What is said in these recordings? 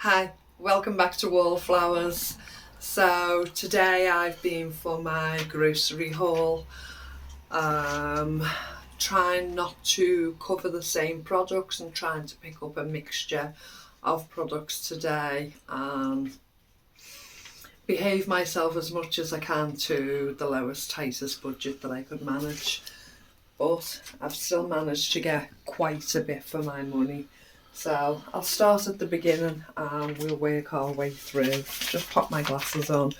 Hi, welcome back to Wallflowers. So today I've been for my grocery haul, um, trying not to cover the same products and trying to pick up a mixture of products today and behave myself as much as I can to the lowest, tightest budget that I could manage. But I've still managed to get quite a bit for my money. So I'll start at the beginning and we'll work our way through. Just pop my glasses on.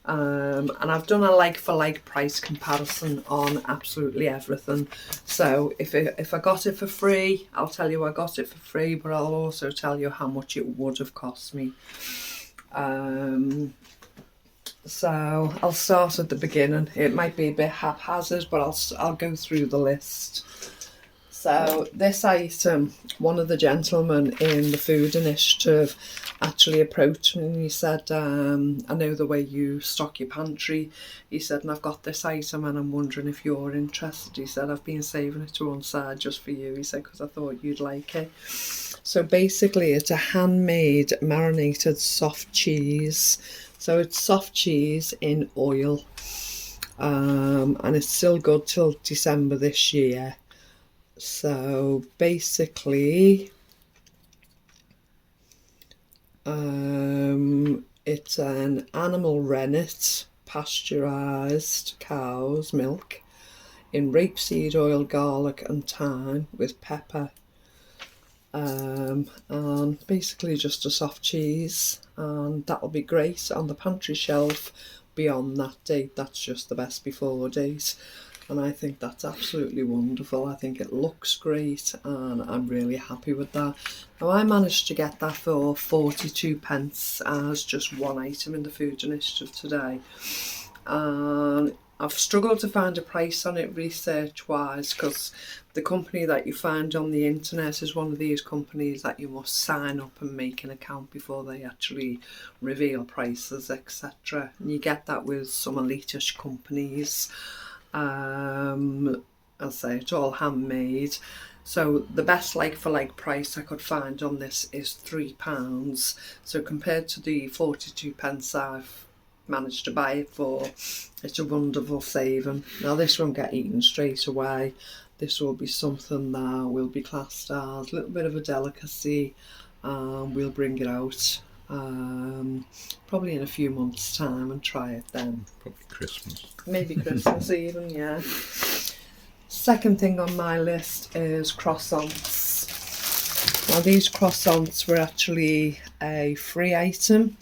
And I've done a like for like price comparison on absolutely everything. So if I got it for free, I'll tell you I got it for free, but I'll also tell you how much it would have cost me. So I'll start at the beginning. It might be a bit haphazard, but I'll go through the list. So this item, one of the gentlemen in the food initiative actually approached me and he said, I know the way you stock your pantry. He said, and I've got this item and I'm wondering if you're interested. He said, I've been saving it to one side just for you. He said, because I thought you'd like it. So basically it's a handmade marinated soft cheese. So it's soft cheese in oil. And it's still good till December this year. So basically, it's an animal rennet, pasteurised cow's milk in rapeseed oil, garlic and thyme with pepper. And basically just a soft cheese, and that'll be great on the pantry shelf beyond that date. That's just the best before date. And I think that's absolutely wonderful. I think it looks great and I'm really happy with that. Now I managed to get that for 42 pence as just one item in the food initiative today. And I've struggled to find a price on it research wise, because the company that you find on the internet is one of these companies that you must sign up and make an account before they actually reveal prices, etc. And you get that with some elitish companies. I'll say it's all handmade. So the best like for like price I could find on this is £3. So compared to the 42 pence I've managed to buy it for, it's a wonderful saving. Now this won't get eaten straight away. This will be something that will be classed as a little bit of a delicacy. We'll bring it out probably in a few months' time and try it then. Probably Christmas. Maybe Christmas even, yeah. Second thing on my list is croissants. Now these croissants were actually a free item.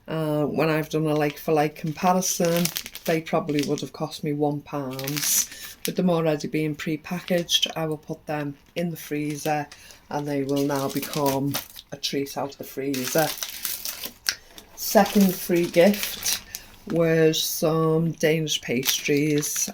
When I've done a like for like comparison, they probably would have cost me £1. With them already being pre-packaged, I will put them in the freezer and they will now become a treat out of the freezer. Second free gift was some Danish pastries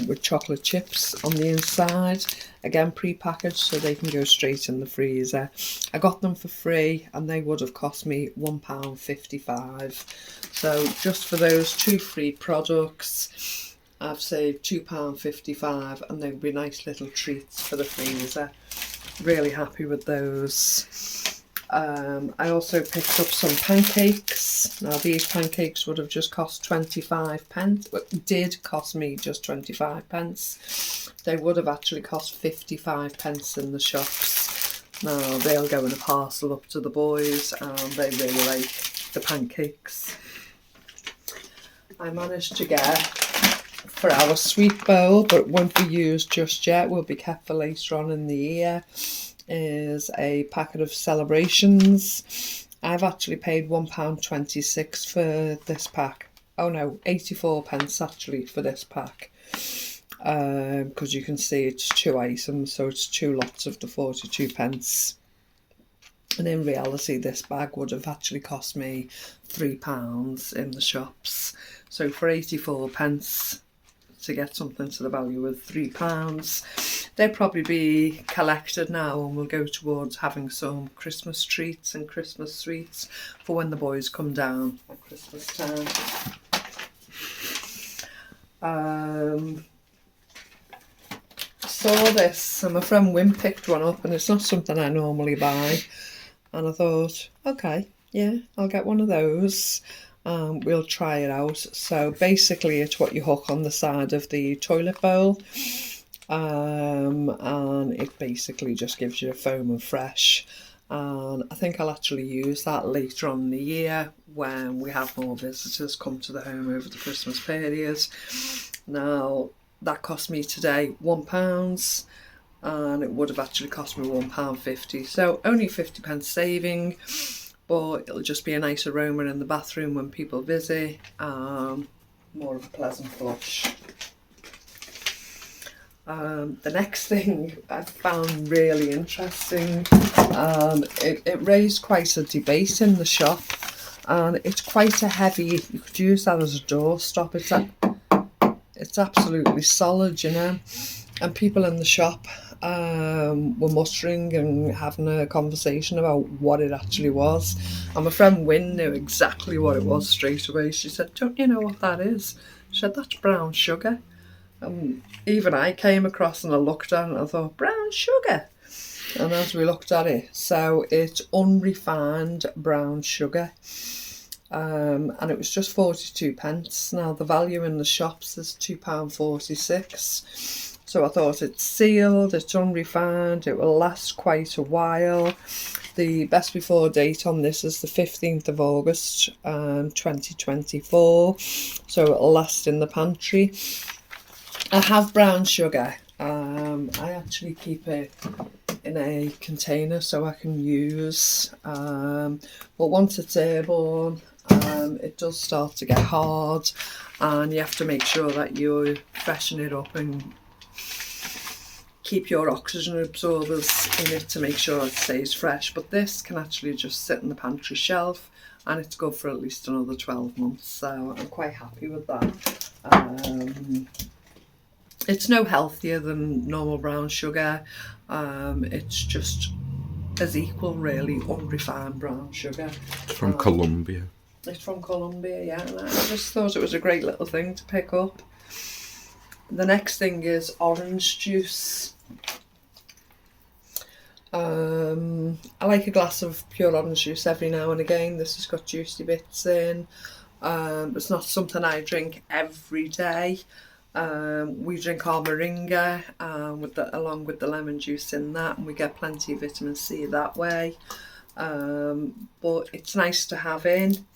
with chocolate chips on the inside. Again, pre-packaged so they can go straight in the freezer. I got them for free and they would have cost me £1.55. So just for those two free products, I've saved £2.55 and they'll be nice little treats for the freezer. Really happy with those. I also picked up some pancakes. Now these pancakes would have just cost 25 pence. Well, it did cost me just 25 pence. They would have actually cost 55 pence in the shops. Now they'll go in a parcel up to the boys and they really like the pancakes. I managed to get, for our sweet bowl, but won't be used just yet, will be kept for later on in the year, is a packet of Celebrations. I've actually paid £1.26 for this pack. Oh no, 84 pence actually for this pack. Because you can see it's two items, so it's two lots of the 42 pence. And in reality, this bag would have actually cost me £3 in the shops. So for 84 pence, to get something to the value of £3, they'll probably be collected now and will go towards having some Christmas treats and Christmas sweets for when the boys come down at Christmas time. Saw this and my friend Wim picked one up, and it's not something I normally buy. And I thought, okay, yeah, I'll get one of those. We'll try it out. So basically it's what you hook on the side of the toilet bowl. And it basically just gives you a foam and fresh. And I think I'll actually use that later on in the year when we have more visitors come to the home over the Christmas period. Now, that cost me today £1, and it would have actually cost me £1.50. So only 50p saving, but it'll just be a nice aroma in the bathroom when people visit. More of a pleasant flush. The next thing I found really interesting, it raised quite a debate in the shop, and it's quite a heavy, you could use that as a doorstop. It's absolutely solid, you know, and people in the shop were muttering and having a conversation about what it actually was. And my friend Wynne knew exactly what it was straight away. She said, "Don't you know what that is?" She said, "That's brown sugar." Even I came across and I looked at it and I thought, brown sugar. And as we looked at it, so it's unrefined brown sugar. And it was just 42p. Now the value in the shops is £2.46. So I thought it's sealed, it's unrefined, it will last quite a while. The best before date on this is the 15th of August 2024. So it'll last in the pantry. I have brown sugar. I actually keep it in a container so I can use. But once it's airborne, it does start to get hard, and you have to make sure that you freshen it up and keep your oxygen absorbers in it to make sure it stays fresh. But this can actually just sit in the pantry shelf, and it's good for at least another 12 months. So I'm quite happy with that. It's no healthier than normal brown sugar. It's just as equal, really, unrefined brown sugar. It's from Colombia. It's from Colombia, yeah. And I just thought it was a great little thing to pick up. The next thing is orange juice. I like a glass of pure orange juice every now and again. This has got juicy bits in. It's not something I drink every day. We drink our moringa along with the lemon juice in that, and we get plenty of vitamin C that way. But it's nice to have in.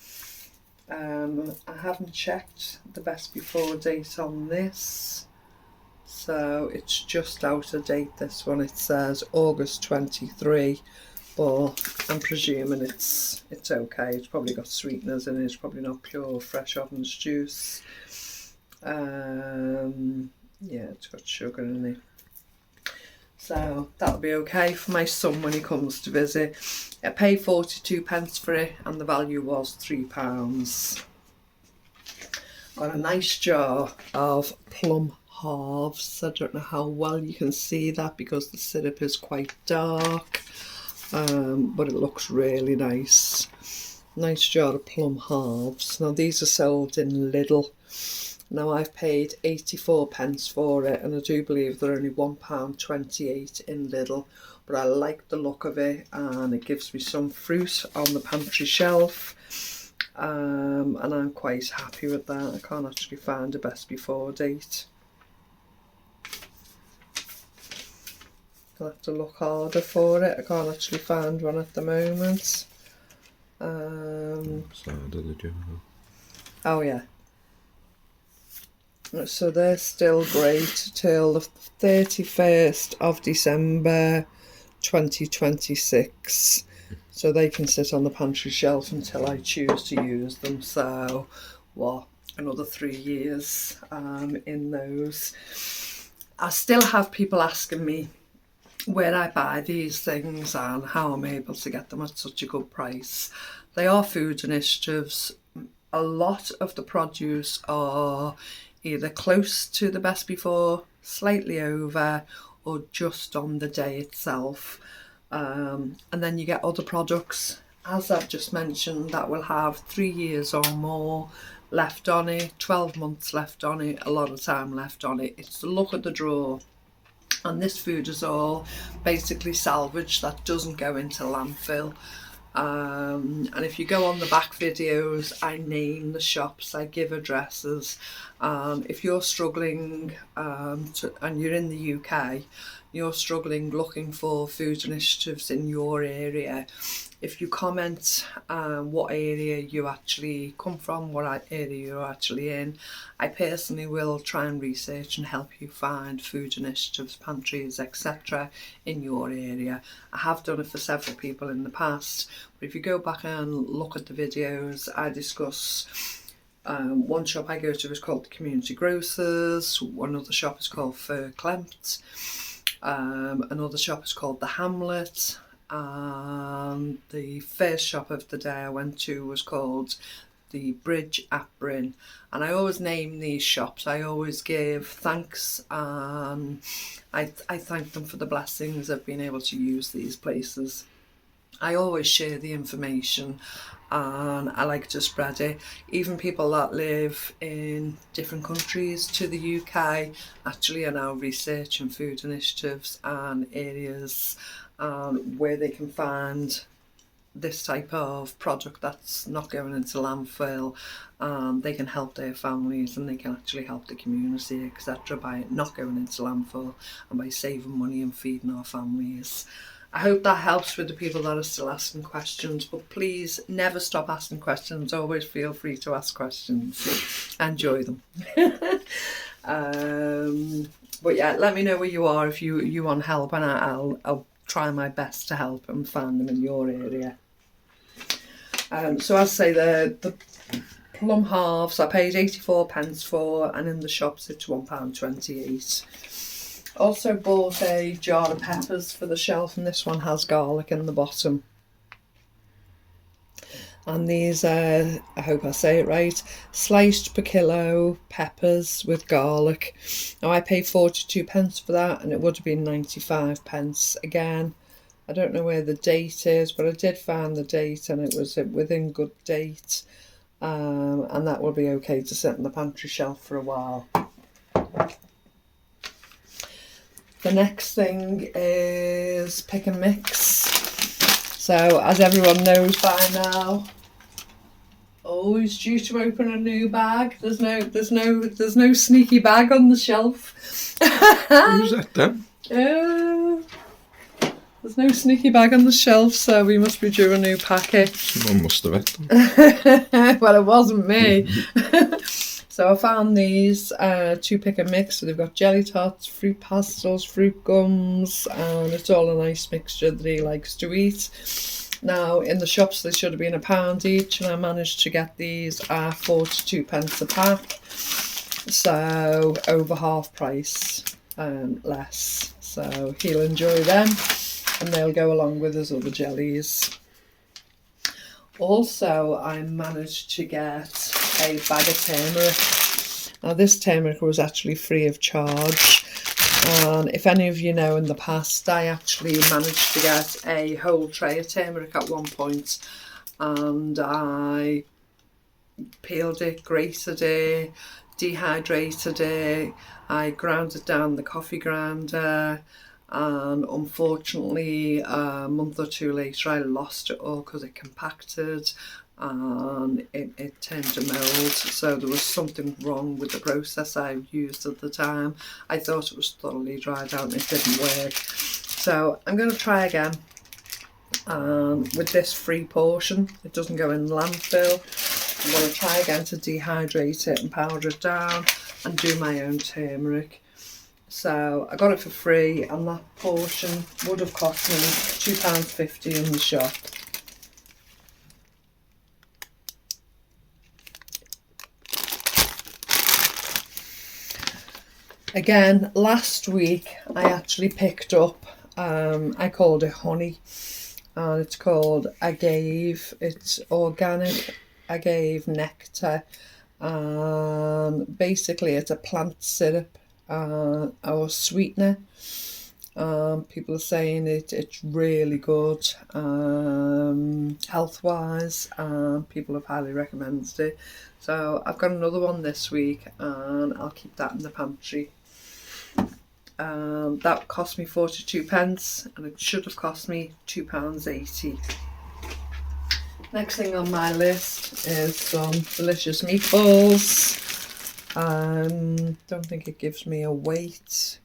I haven't checked the best before date on this, so it's just out of date. This one, it says August 23, but I'm presuming it's okay. It's probably got sweeteners in it. It's probably not pure fresh orange juice. Yeah, it's got sugar in it, so that'll be okay for my son when he comes to visit. I paid 42p for it, and the value was £3. Got a nice jar of plum halves. I don't know how well you can see that because the syrup is quite dark, but it looks really nice. Nice jar of plum halves. Now these are sold in Lidl. Now I've paid 84p for it, and I do believe they're only £1.28 in Lidl, but I like the look of it, and it gives me some fruit on the pantry shelf, and I'm quite happy with that. I can't actually find a best before date. I'll have to look harder for it. I can't actually find one at the moment. Oh yeah. So they're still great till the 31st of December 2026. So they can sit on the pantry shelf until I choose to use them. So, what, another 3 years in those. I still have people asking me where I buy these things and how I'm able to get them at such a good price. They are food initiatives. A lot of the produce are either close to the best before, slightly over, or just on the day itself. And then you get other products, as I've just mentioned, that will have 3 years or more left on it, 12 months left on it, a lot of time left on it. It's the look at the drawer. And this food is all basically salvage that doesn't go into landfill. And if you go on the back videos, I name the shops, I give addresses. If you're struggling and you're in the UK, you're struggling looking for food initiatives in your area, if you comment what area you actually come from, what area you're actually in, I personally will try and research and help you find food initiatives, pantries, etc. in your area. I have done it for several people in the past, but if you go back and look at the videos, I discuss one shop I go to is called the Community Grocers, one other shop is called Verklempt, another shop is called the Hamlet, and the first shop of the day I went to was called the Bridge at Bryn. And I always name these shops, I always give thanks, I thank them for the blessings of being able to use these places. I always share the information and I like to spread it. Even people that live in different countries to the UK actually are now researching food initiatives and areas where they can find this type of product that's not going into landfill. They can help their families and they can actually help the community, etc., by it not going into landfill and by saving money and feeding our families. I hope that helps with the people that are still asking questions, but please never stop asking questions. Always feel free to ask questions. Enjoy them. But yeah, let me know where you are if you want help, and I'll try my best to help and find them in your area. So as I say, the plum halves I paid 84p for, and in the shops it's £1.28. Also bought a jar of peppers for the shelf, and this one has garlic in the bottom. And these are, I hope I say it right, sliced per kilo peppers with garlic. Now I paid 42p for that, and it would have been 95p. Again, I don't know where the date is, but I did find the date and it was within good date. And that will be okay to sit on the pantry shelf for a while. The next thing is pick and mix. So as everyone knows by now, always due to open a new bag. There's no sneaky bag on the shelf. Who's that then? There's no sneaky bag on the shelf, so we must be due a new packet. Someone must have had them. Well, it wasn't me. So I found these to pick and mix. So they've got jelly tots, fruit pastels, fruit gums, and it's all a nice mixture that he likes to eat. Now in the shops they should have been £1 each, and I managed to get these at 42p a pack. So over half price less. So he'll enjoy them, and they'll go along with his other jellies. Also, I managed to get a bag of turmeric. Now this turmeric was actually free of charge, and if any of you know, in the past I actually managed to get a whole tray of turmeric at one point, and I peeled it, grated it, dehydrated it, I ground it down the coffee grinder, and unfortunately a month or two later I lost it all because it compacted and it turned to mould. So there was something wrong with the process I used at the time. I thought it was thoroughly dried out and it didn't work. So I'm going to try again with this free portion. It doesn't go in the landfill. I'm going to try again to dehydrate it and powder it down and do my own turmeric. So I got it for free, and that portion would have cost me £2.50 in the shop. Again, last week I actually picked up, I called it honey, and it's called Agave. It's organic agave nectar, and basically it's a plant syrup or sweetener. People are saying it's really good health wise, and people have highly recommended it. So I've got another one this week, and I'll keep that in the pantry. That cost me 42p, and it should have cost me £2.80. Next thing on my list is some delicious meatballs. Don't think it gives me a weight.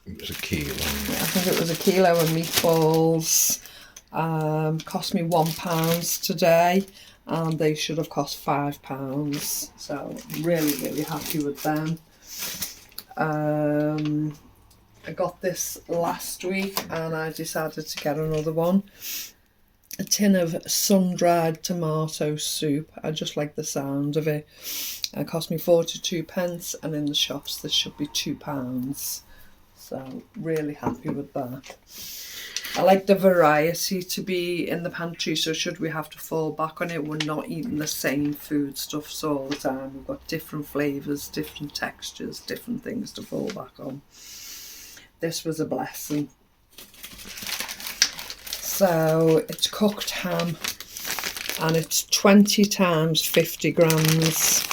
It was a kilo. I think it was a kilo of meatballs. Cost me £1 today, and they should have cost £5. So really happy with them. I got this last week and I decided to get another one. A tin of sun-dried tomato soup. I just like the sound of it. It cost me 42p, and in the shops this should be £2. So really happy with that. I like the variety to be in the pantry, so should we have to fall back on it, we're not eating the same foodstuffs all the time. We've got different flavours, different textures, different things to fall back on. This was a blessing. So it's cooked ham, and it's 20 times 50 grams.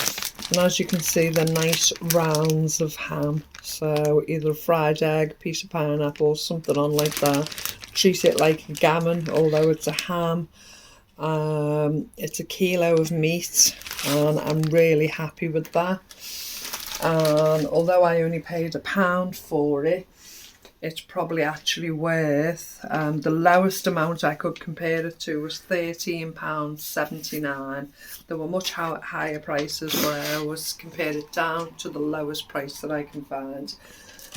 And as you can see, they're nice rounds of ham. So either a fried egg, piece of pineapple, something on like that. Treat it like a gammon, although it's a ham. It's a kilo of meat, and I'm really happy with that. And although I only paid £1 for it, it's probably actually worth, the lowest amount I could compare it to was £13.79. There were much higher prices where I was compared it down to the lowest price that I can find.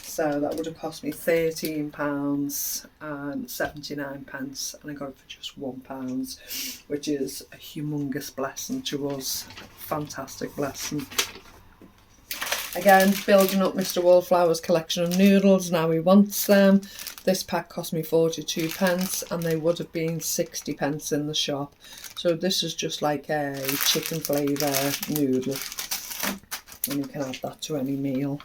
So that would have cost me £13.79, and I got it for just £1, which is a humongous blessing to us. Fantastic blessing. Again, building up Mr. Wallflower's collection of noodles. Now he wants them. This pack cost me 42p, and they would have been 60p in the shop. So this is just like a chicken flavour noodle, and you can add that to any meal.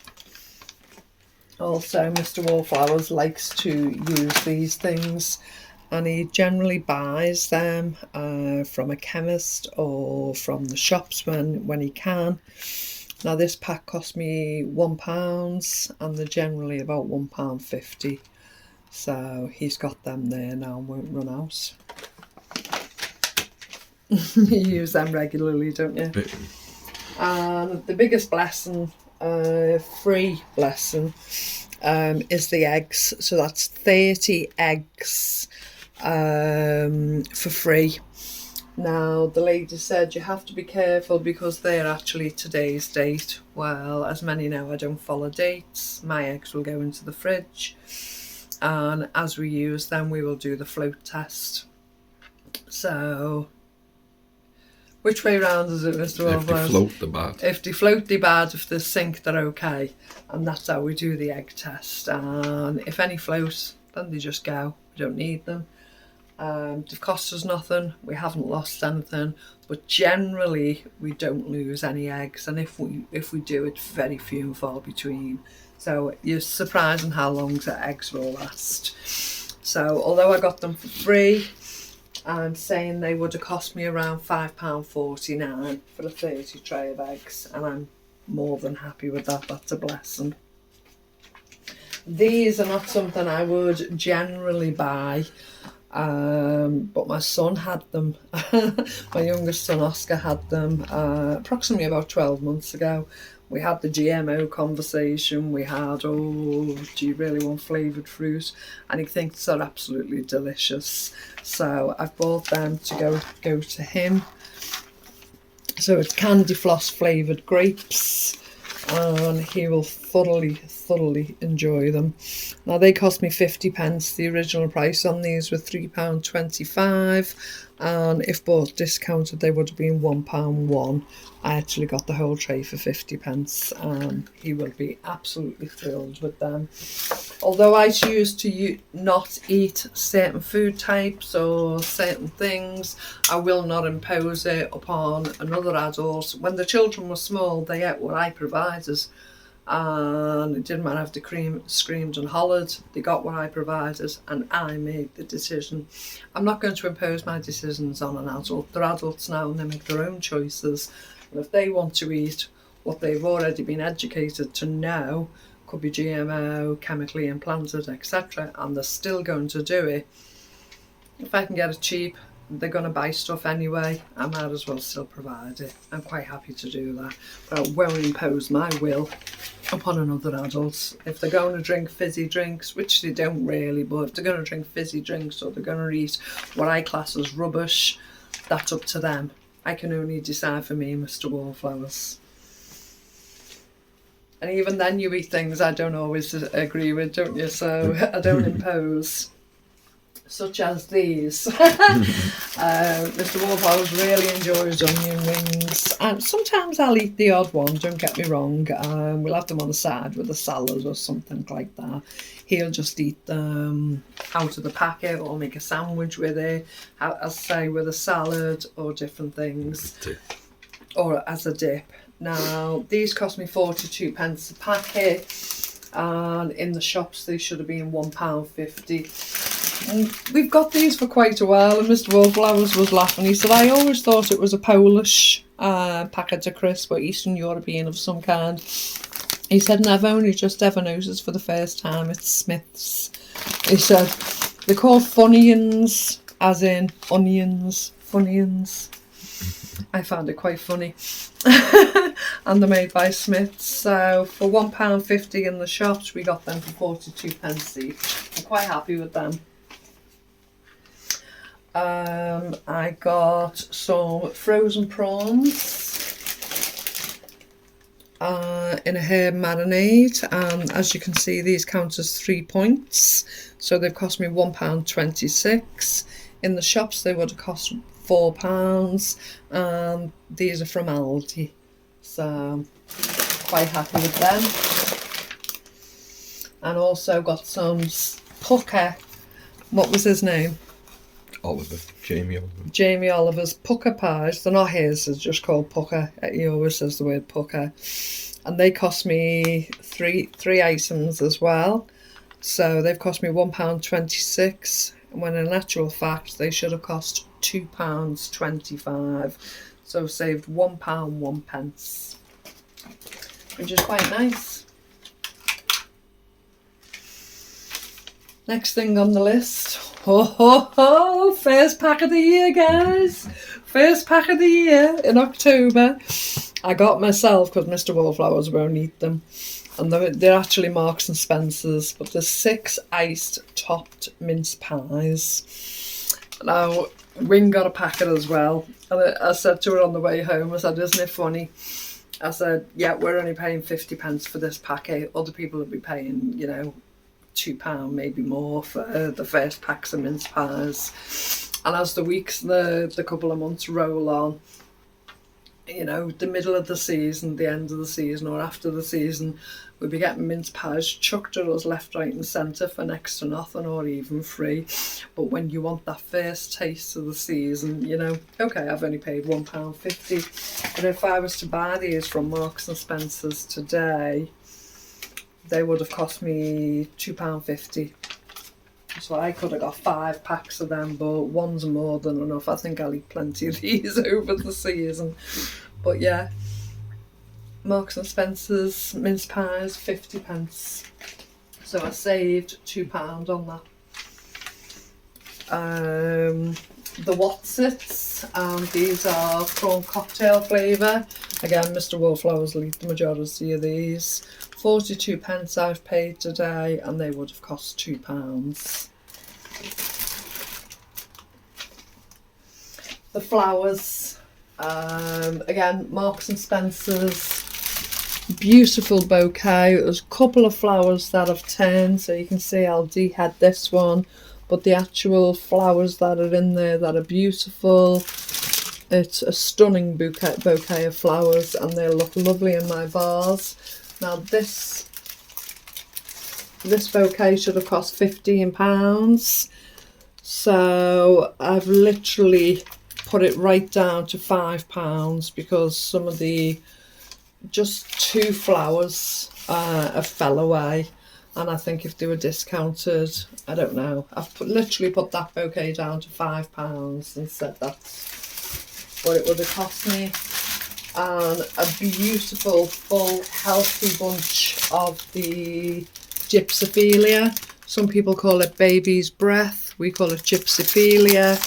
Also, Mr. Wallflowers likes to use these things, and he generally buys them from a chemist or from the shops when he can. Now this pack cost me £1, and they're generally about £1.50. So he's got them there now and won't run out. You use them regularly, don't you? And the biggest blessing, free blessing, is the eggs. So that's 30 eggs for free. Now, the lady said you have to be careful because they're actually today's date. Well, as many know, I don't follow dates. My eggs will go into the fridge, and as we use them, we will do the float test. So, which way round is it, Mr. Wallflower? If they float, they're bad. If they float, they're bad. If they sink, they're okay. And that's how we do the egg test. And if any float, then they just go. We don't need them. They've cost us nothing, we haven't lost anything, but generally we don't lose any eggs, and if we do, it's very few and far between. So you're surprising how long the eggs will last. So although I got them for free, I'm saying they would have cost me around £5.49 for a 30 tray of eggs, and I'm more than happy with that. That's a blessing. These are not something I would generally buy. But my son had them. My youngest son Oscar had them approximately about 12 months ago. We had the GMO conversation. We had, do you really want flavoured fruit? And he thinks they're absolutely delicious. So I've bought them to go to him. So it's candy floss flavoured grapes, and he will thoroughly enjoy them. Now they cost me 50p. The original price on these were £3.25, and if bought discounted they would have been £1.01. I actually got the whole tray for 50p, and he will be absolutely thrilled with them. Although I choose to not eat certain food types or certain things, I will not impose it upon another adult. When the children were small, they ate what I provided, and it didn't matter if they screamed and hollered, they got what I provided, and I made the decision. I'm not going to impose my decisions on an adult. They're adults now and they make their own choices, and if they want to eat what they've already been educated to know, could be GMO, chemically implanted, etc., and they're still going to do it. If I can get it cheap, they're going to buy stuff anyway, I might as well still provide it. I'm quite happy to do that, but I won't impose my will upon another adult. If they're going to drink fizzy drinks, which they don't really, but if they're going to drink fizzy drinks or they're going to eat what I class as rubbish, that's up to them. I can only decide for me, Mr. Wallflowers. And even then you eat things I don't always agree with, don't you? So I don't impose. Such as these. Mr. Wallflowers really enjoys onion rings. And sometimes I'll eat the odd one, don't get me wrong. We'll have them on the side with a salad or something like that. He'll just eat them out of the packet or make a sandwich with it, as I say, with a salad or different things. Or as a dip. Now, these cost me 42 pence a packet, and in the shops they should have been £1.50. And we've got these for quite a while, and Mr. Wallflowers was laughing. He said, I always thought it was a Polish packet of crisp or Eastern European of some kind. He said, and I've only just ever noticed for the first time it's Smith's. He said, they're called Funyuns, as in onions, Funyuns. I found it quite funny. And they're made by Smith's. So for £1.50 in the shops, we got them for 42 pence each. I'm quite happy with them. I got some frozen prawns in a herb marinade, and as you can see, these count as 3 points. So they've cost me £1.26. In the shops, they would have cost £4, and these are from Aldi, so quite happy with them. And also got some Pucker, what was his name? Jamie Oliver's Pucker pies. They're not his, it's just called Pucker. He always says the word Pucker. And they cost me three items as well, so they've cost me £1.26, when in actual fact they should have cost £2.25, so saved £1 1 pence, which is quite nice. Next thing on the list, first pack of the year, guys. First pack of the year in October. I got myself, because Mr. Wallflowers won't eat them, and they're actually Marks and Spencer's, but they're 6 iced topped mince pies. Now, Wing got a packet as well, and I said to her on the way home, I said, isn't it funny? I said, yeah, we're only paying 50 pence for this packet. Other people will be paying, you know, £2, maybe more, for the first packs of mince pies. And as the weeks, the couple of months roll on, you know, the middle of the season, the end of the season, or after the season, we'll be getting mince pies chucked at us left, right and centre for next to nothing or even free. But when you want that first taste of the season, you know, okay, I've only paid £1.50, but if I was to buy these from Marks and Spencer's today, they would have cost me £2.50. So I could have got 5 packs of them, but one's more than enough. I think I'll eat plenty of these over the season. But yeah, Marks and Spencer's mince pies, 50 pence. So I saved £2 on that. The Watsits, these are prawn cocktail flavour. Again, Mr. Wallflowers will eat the majority of these. 42 pence I've paid today, and they would have cost £2. The flowers, again, Marks and Spencer's, beautiful bouquet. There's a couple of flowers that have turned, so you can see Aldi had this one, but the actual flowers that are in there that are beautiful. It's a stunning bouquet of flowers, and they look lovely in my vase. Now this bouquet should have cost £15, so I've literally put it right down to £5 because some of just 2 flowers fell away, and I think if they were discounted, I don't know, I've literally put that bouquet down to £5 and said that's what it would have cost me. And a beautiful, full, healthy bunch of the gypsophilia. Some people call it baby's breath. We call it gypsophilia.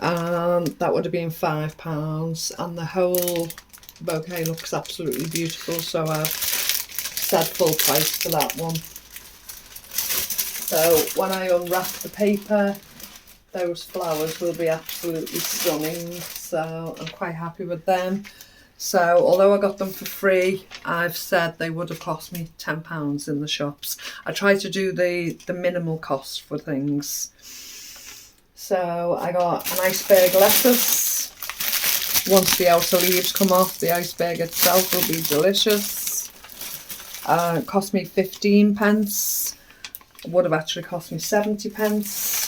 and that would have been £5, and the whole bouquet looks absolutely beautiful, so I've said full price for that one. So when I unwrap the paper, those flowers will be absolutely stunning, so I'm quite happy with them. So although I got them for free, I've said they would have cost me £10 in the shops. I try to do the minimal cost for things. So I got an iceberg lettuce. Once the outer leaves come off, the iceberg itself will be delicious. It cost me 15 pence. It would have actually cost me 70 pence.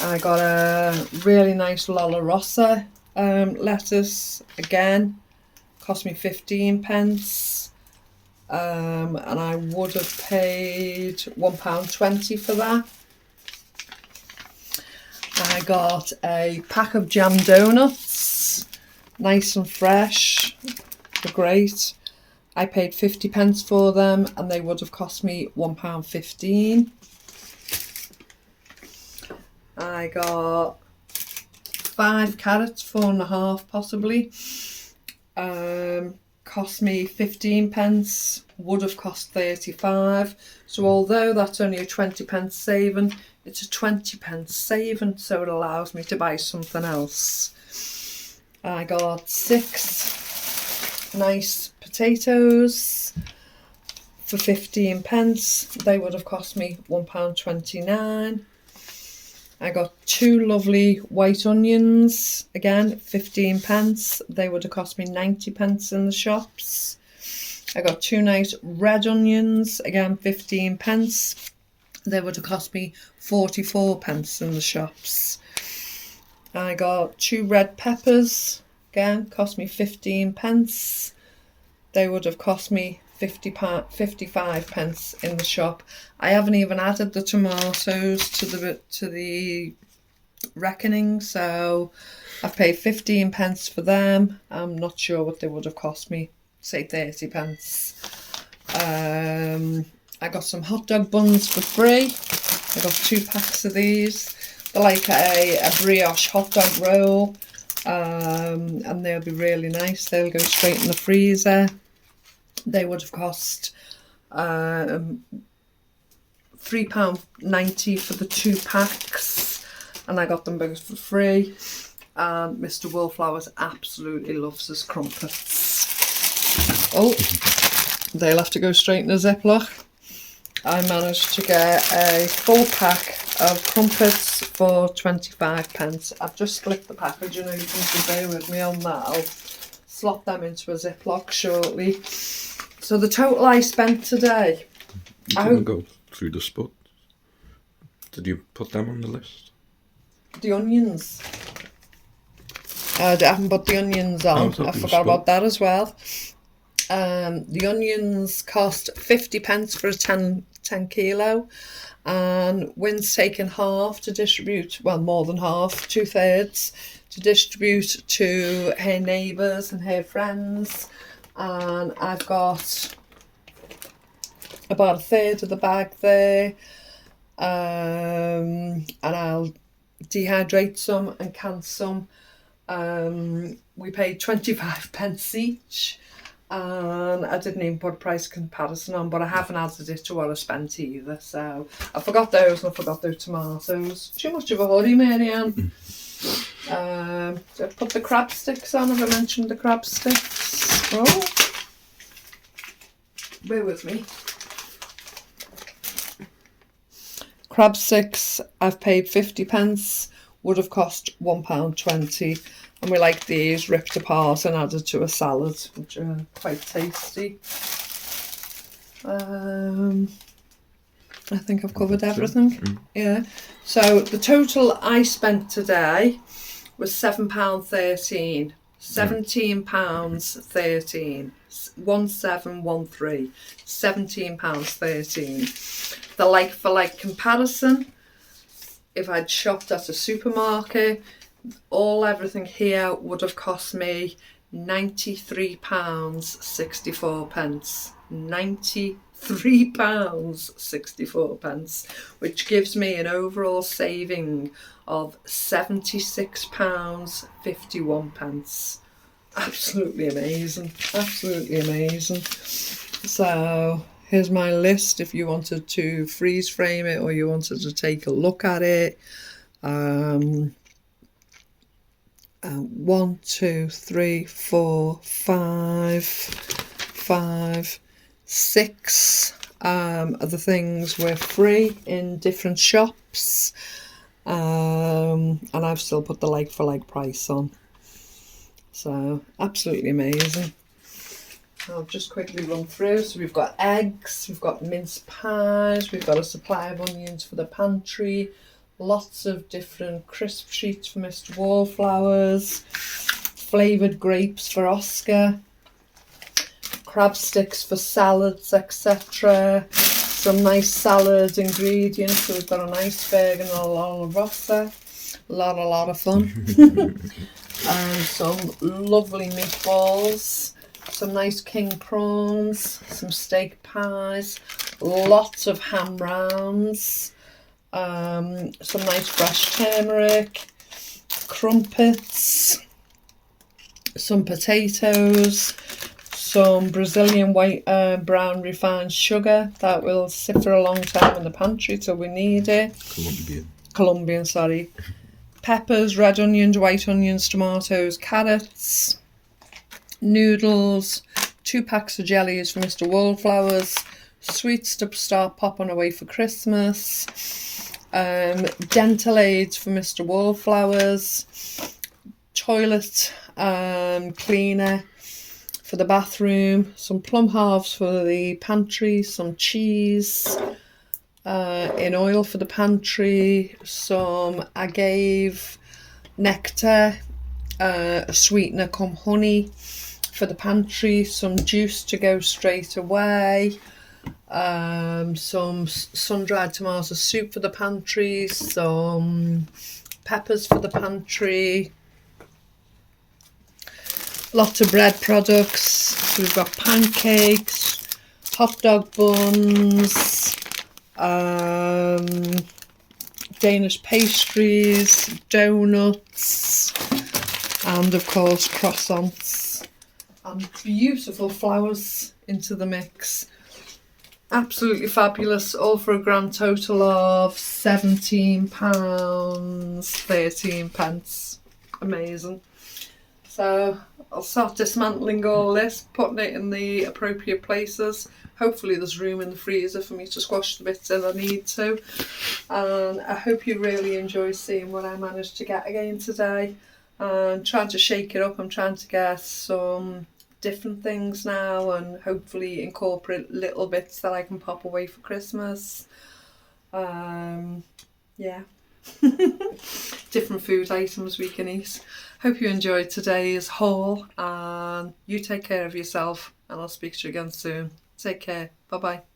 I got a really nice Lolla Rossa lettuce. Again, cost me 15 pence. And I would have paid £1.20 for that. I got a pack of jam donuts, nice and fresh, they're great. I paid 50 pence for them, and they would have cost me £1.15. I got 5 carrots, 4.5 possibly. Cost me 15 pence, would have cost 35. So although that's only a 20 pence saving, it's a 20 pence saving, so it allows me to buy something else. I got 6 nice potatoes for 15 pence. They would have cost me £1.29. I got 2 lovely white onions, again 15 pence. They would have cost me 90 pence in the shops. I got 2 nice red onions, again 15 pence. They would have cost me 44 pence in the shops. I got 2 red peppers, again cost me 15 pence. They would have cost me 55 pence in the shop. I haven't even added the tomatoes to the reckoning, so I've paid 15 pence for them. I'm not sure what they would have cost me, say 30 pence. I got some hot dog buns for free. I got 2 packs of these. They're like a brioche hot dog roll, and they'll be really nice. They'll go straight in the freezer. They would have cost £3.90 for the 2 packs, and I got them both for free. And Mr. Wallflowers absolutely loves his crumpets. Oh, they'll have to go straight in a Ziploc. I managed to get a full pack of crumpets for 25 pence. I've just split the package, you know, you can bear with me on that. I'll slot them into a Ziploc shortly. So the total I spent today. You didn't go through the spots. Did you put them on the list? The onions. I haven't put the onions on. I forgot about that as well. The onions cost 50 pence for a 10 kilo, and Wynn's taken half to distribute, well, more than half, 2/3 to distribute to her neighbours and her friends, and I've got about 1/3 of the bag there, and I'll dehydrate some and can some. We paid 25 pence each, and I didn't even put a price comparison on, but I haven't added it to what I spent either, so I forgot those, and I forgot those tomatoes. Too much of a hurry, Marianne. So I put the crab sticks on. Have I mentioned the crab sticks? Oh, bear with me. Crab sticks, I've paid 50 pence, would have cost £1.20. And we like these ripped apart and added to a salad, which are quite tasty. I think I've covered everything. Yeah. So the total I spent today was £7.13. £17.13. 1713. £17.13. The like-for-like comparison, if I'd shopped at a supermarket, everything here would have cost me £93.64. £3.64, which gives me an overall saving of £76.51. Absolutely amazing, absolutely amazing. So here's my list if you wanted to freeze frame it or you wanted to take a look at it. 1, 2, 3, 4, 5, 6 other things were free in different shops, and I've still put the like for like price on. So absolutely amazing. I'll just quickly run through. So we've got eggs, we've got mince pies, we've got a supply of onions for the pantry, lots of different crisp treats for Mr. Wallflowers, flavoured grapes for Oscar, crab sticks for salads, etc. Some nice salad ingredients. So we've got an iceberg and a la rossa. A lot of fun. And some lovely meatballs, some nice king prawns, some steak pies, lots of ham rounds, some nice fresh turmeric, crumpets, some potatoes, some Brazilian white brown refined sugar that will sit for a long time in the pantry till we need it. Colombian, sorry. Peppers, red onions, white onions, tomatoes, carrots, noodles, 2 packs of jellies for Mr. Wallflowers, sweets to start popping away for Christmas, dental aids for Mr. Wallflowers, toilet cleaner for the bathroom, some plum halves for the pantry, some cheese in oil for the pantry, some agave nectar, a sweetener come honey for the pantry, some juice to go straight away, some sun-dried tomato soup for the pantry, some peppers for the pantry, lots of bread products. So we've got pancakes, hot dog buns, Danish pastries, donuts, and of course croissants, and beautiful flowers into the mix. Absolutely fabulous, all for a grand total of £17.13. Amazing. So I'll start dismantling all this, putting it in the appropriate places. Hopefully there's room in the freezer for me to squash the bits that I need to. And I hope you really enjoy seeing what I managed to get again today. And trying to shake it up. I'm trying to get some different things now and hopefully incorporate little bits that I can pop away for Christmas. Yeah. Different food items we can eat. Hope you enjoyed today's haul and you take care of yourself and I'll speak to you again soon. Take care. Bye bye.